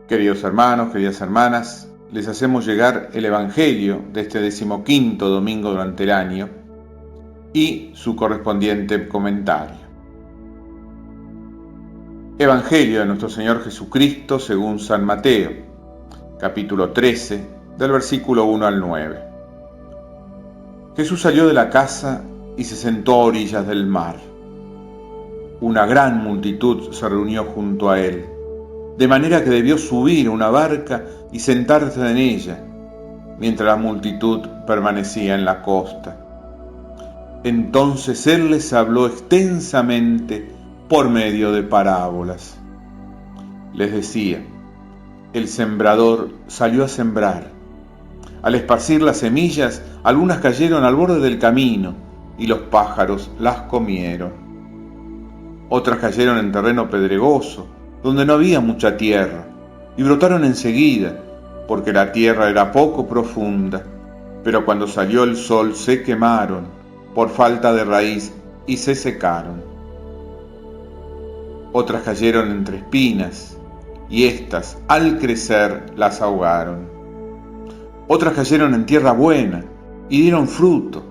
Queridos hermanos, queridas hermanas, les hacemos llegar el Evangelio de este 15º domingo durante el año y su correspondiente comentario. Evangelio de nuestro Señor Jesucristo según San Mateo, capítulo 13, del versículo 1 al 9. Jesús salió de la casa y se sentó a orillas del mar. Una gran multitud se reunió junto a él, de manera que debió subir a una barca y sentarse en ella, mientras la multitud permanecía en la costa. Entonces él les habló extensamente por medio de parábolas. Les decía: el sembrador salió a sembrar. Al esparcir las semillas, algunas cayeron al borde del camino y los pájaros las comieron. Otras cayeron en terreno pedregoso, donde no había mucha tierra, y brotaron enseguida, porque la tierra era poco profunda, pero cuando salió el sol se quemaron por falta de raíz y se secaron. Otras cayeron entre espinas, y éstas, al crecer, las ahogaron. Otras cayeron en tierra buena, y dieron fruto,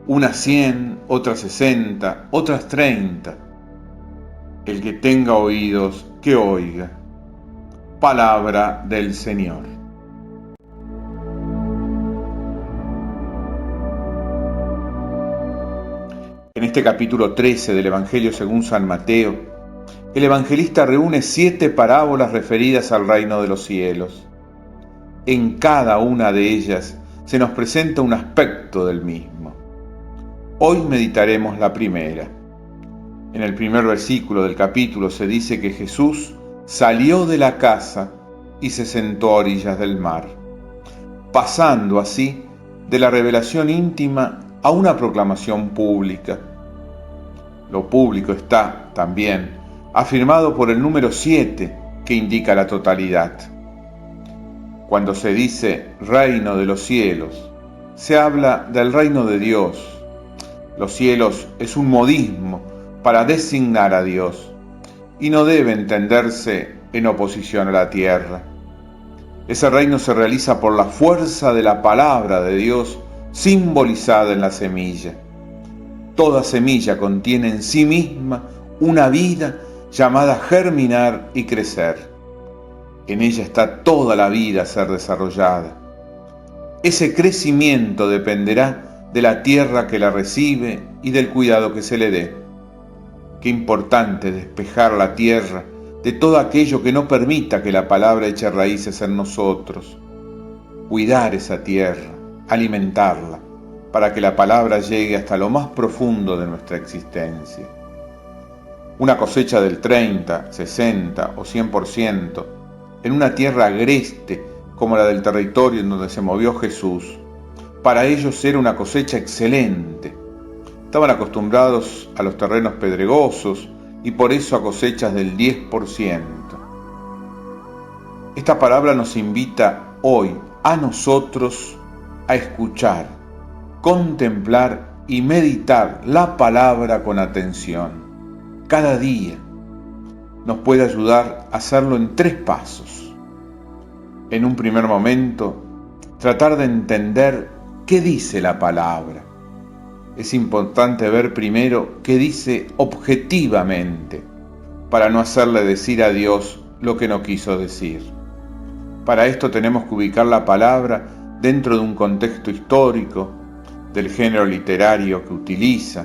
unas 100, otras 60, otras 30. El que tenga oídos, que oiga. Palabra del Señor. En este capítulo 13 del Evangelio según San Mateo, el evangelista reúne 7 parábolas referidas al reino de los cielos. En cada una de ellas se nos presenta un aspecto del mismo. Hoy meditaremos la primera. En el primer versículo del capítulo se dice que Jesús salió de la casa y se sentó a orillas del mar, pasando así de la revelación íntima a una proclamación pública. Lo público está, también, afirmado por el número 7, que indica la totalidad. Cuando se dice reino de los cielos, se habla del reino de Dios. Los cielos es un modismo para designar a Dios, y no debe entenderse en oposición a la tierra. Ese reino se realiza por la fuerza de la palabra de Dios simbolizada en la semilla. Toda semilla contiene en sí misma una vida llamada germinar y crecer. En ella está toda la vida a ser desarrollada. Ese crecimiento dependerá de la tierra que la recibe y del cuidado que se le dé. Qué importante despejar la tierra de todo aquello que no permita que la palabra eche raíces en nosotros. Cuidar esa tierra, alimentarla, para que la palabra llegue hasta lo más profundo de nuestra existencia. Una cosecha del 30, 60 o 100% en una tierra agreste como la del territorio en donde se movió Jesús, para ellos era una cosecha excelente. Estaban acostumbrados a los terrenos pedregosos y por eso a cosechas del 10%. Esta palabra nos invita hoy a nosotros a escuchar, contemplar y meditar la palabra con atención. Cada día nos puede ayudar a hacerlo en 3 pasos. En un primer momento, tratar de entender qué dice la palabra. Es importante ver primero qué dice objetivamente, para no hacerle decir a Dios lo que no quiso decir. Para esto tenemos que ubicar la palabra dentro de un contexto histórico, del género literario que utiliza,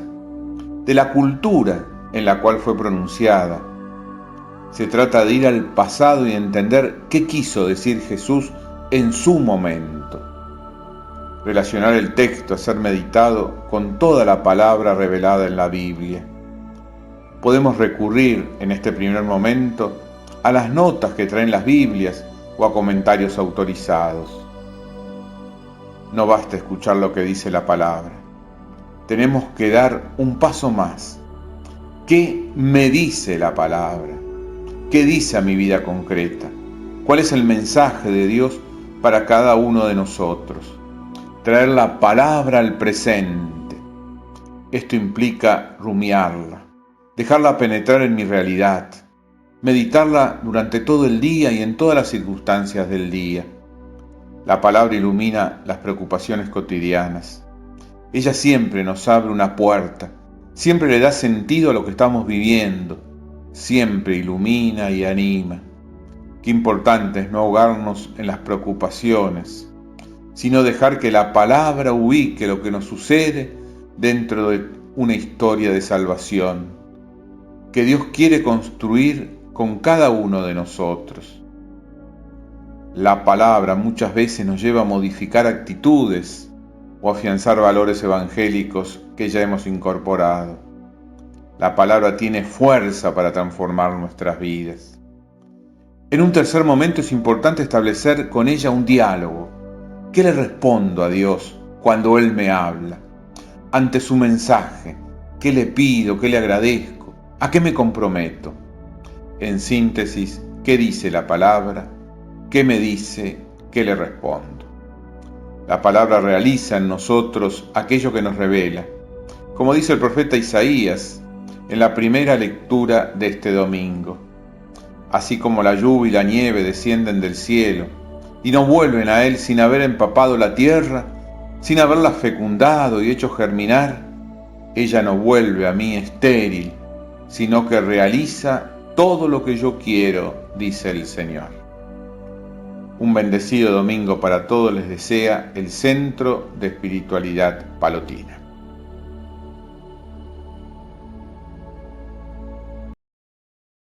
de la cultura en la cual fue pronunciada. Se trata de ir al pasado y entender qué quiso decir Jesús en su momento. Relacionar el texto a ser meditado con toda la palabra revelada en la Biblia. Podemos recurrir en este primer momento a las notas que traen las Biblias o a comentarios autorizados. No basta escuchar lo que dice la palabra. Tenemos que dar un paso más. ¿Qué me dice la palabra? ¿Qué dice a mi vida concreta? ¿Cuál es el mensaje de Dios para cada uno de nosotros? Traer la palabra al presente. Esto implica rumiarla, dejarla penetrar en mi realidad, meditarla durante todo el día y en todas las circunstancias del día. La palabra ilumina las preocupaciones cotidianas. Ella siempre nos abre una puerta, siempre le da sentido a lo que estamos viviendo, siempre ilumina y anima. Qué importante es no ahogarnos en las preocupaciones, sino dejar que la palabra ubique lo que nos sucede dentro de una historia de salvación que Dios quiere construir con cada uno de nosotros. La palabra muchas veces nos lleva a modificar actitudes o afianzar valores evangélicos que ya hemos incorporado. La palabra tiene fuerza para transformar nuestras vidas. En un tercer momento es importante establecer con ella un diálogo. ¿Qué le respondo a Dios cuando Él me habla? Ante su mensaje, ¿qué le pido? ¿Qué le agradezco? ¿A qué me comprometo? En síntesis, ¿qué dice la palabra? ¿Qué me dice? ¿Qué le respondo? La palabra realiza en nosotros aquello que nos revela. Como dice el profeta Isaías en la primera lectura de este domingo. Así como la lluvia y la nieve descienden del cielo y no vuelven a él sin haber empapado la tierra, sin haberla fecundado y hecho germinar, ella no vuelve a mí estéril, sino que realiza todo lo que yo quiero, dice el Señor. Un bendecido domingo para todos les desea el Centro de Espiritualidad Palotina.